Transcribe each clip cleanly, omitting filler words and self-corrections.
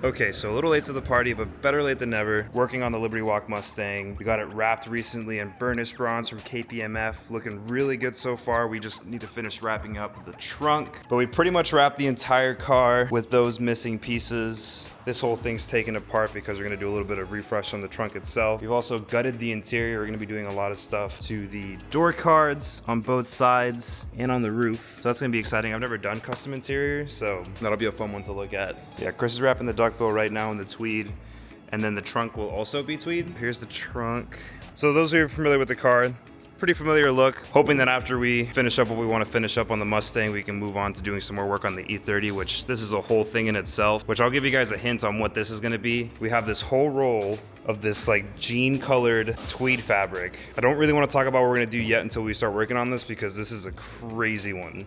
Okay, so a little late to the party, but better late than never. Working on the Liberty Walk Mustang. We got it wrapped recently in burnished bronze from KPMF. Looking really good so far. We just need to finish wrapping up the trunk. But we pretty much wrapped the entire car with those missing pieces. This whole thing's taken apart because we're gonna do a little bit of refresh on the trunk itself. We've also gutted the interior. We're gonna be doing a lot of stuff to the door cards on both sides and on the roof. So that's gonna be exciting. I've never done custom interior, so that'll be a fun one to look at. Yeah, Chris is wrapping the duckbill right now in the tweed, and then the trunk will also be tweed. Here's the trunk. So those who are familiar with the car, pretty familiar look. Hoping that after we finish up what we want to finish up on the Mustang, we can move on to doing some more work on the E30, which this is a whole thing in itself, which I'll give you guys a hint on what this is going to be. We have this whole roll of this like jean colored tweed fabric. I don't really want to talk about what we're going to do yet until we start working on this, because this is a crazy one.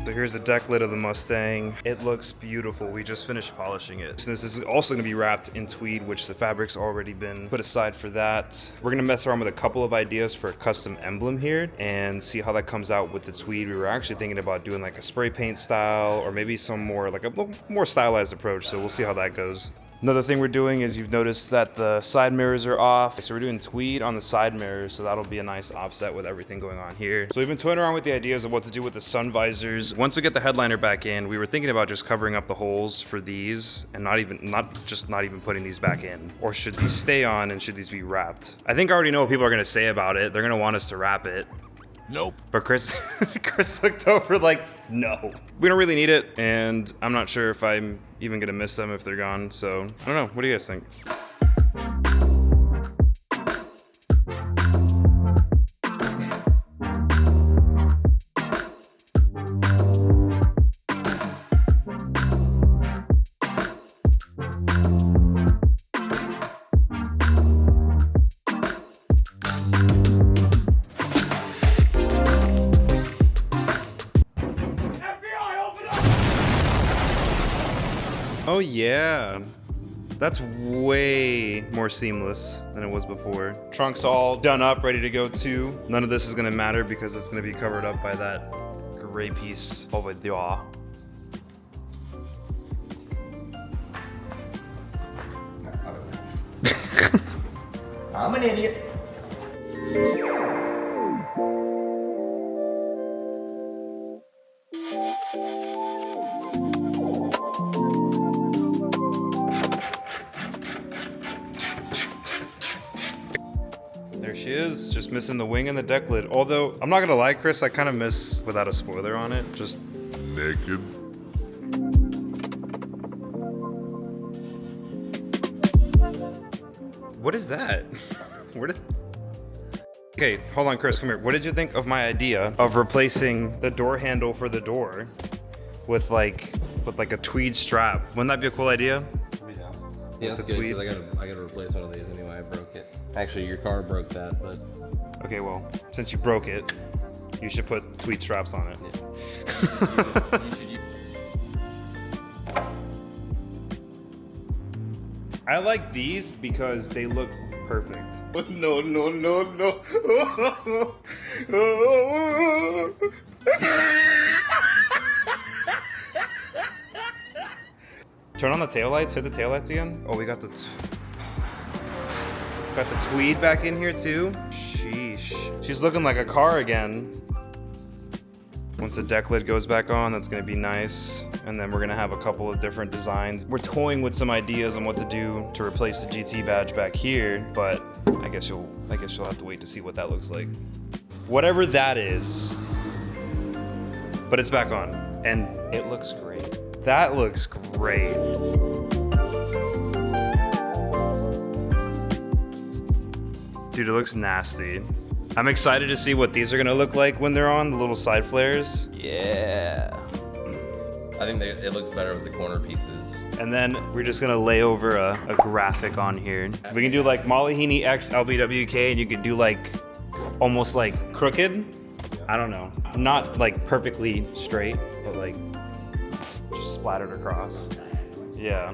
So here's the deck lid of the Mustang. It looks beautiful. We just finished polishing it. So this is also gonna be wrapped in tweed, which the fabric's already been put aside for that. We're gonna mess around with a couple of ideas for a custom emblem here and see how that comes out with the tweed. We were actually thinking about doing like a spray paint style, or maybe some more, like a more stylized approach. So we'll see how that goes. Another thing we're doing is, you've noticed that the side mirrors are off. So we're doing tweed on the side mirrors, so that'll be a nice offset with everything going on here. So we've been toying around with the ideas of what to do with the sun visors. Once we get the headliner back in, we were thinking about just covering up the holes for these and not even putting these back in. Or should these stay on and should these be wrapped? I think I already know what people are gonna say about it. They're gonna want us to wrap it. Nope. But Chris looked over like, no. We don't really need it, and I'm not sure if I'm even gonna miss them if they're gone, so I don't know. What do you guys think? Oh yeah, that's way more seamless than it was before. Trunk's all done up, ready to go too. None of this is gonna matter because it's gonna be covered up by that gray piece over there. I'm an idiot. There she is, just missing the wing and the deck lid. Although, I'm not gonna lie, Chris, I kind of miss without a spoiler on it. Just Naked. what is that? Where did? Okay, hold on, Chris, come here. What did you think of my idea of replacing the door handle for the door with like a tweed strap? Wouldn't that be a cool idea? Yeah, that's the good, tweed. because I gotta replace one of these anyway. I broke it. Actually, your car broke that, but Okay, well, since you broke it, you should put tweed straps on it. yeah. You should use. I like these because they look perfect. No, no, no, no. Turn on the taillights, hit the taillights again. Oh, we got the tweed back in here too. Sheesh. She's looking like a car again. Once the deck lid goes back on, that's gonna be nice. And then we're gonna have a couple of different designs. We're toying with some ideas on what to do to replace the GT badge back here, but I guess you'll have to wait to see what that looks like. Whatever that is. But it's back on, and it looks great. That looks great. Dude, it looks nasty. I'm excited to see what these are gonna look like when they're on, the little side flares. Yeah. I think it looks better with the corner pieces. And then we're just gonna lay over a graphic on here. We can do like Molly Heaney X LBWK, and you could do like almost like crooked. I don't know. Not like perfectly straight, but like just splattered across. Yeah.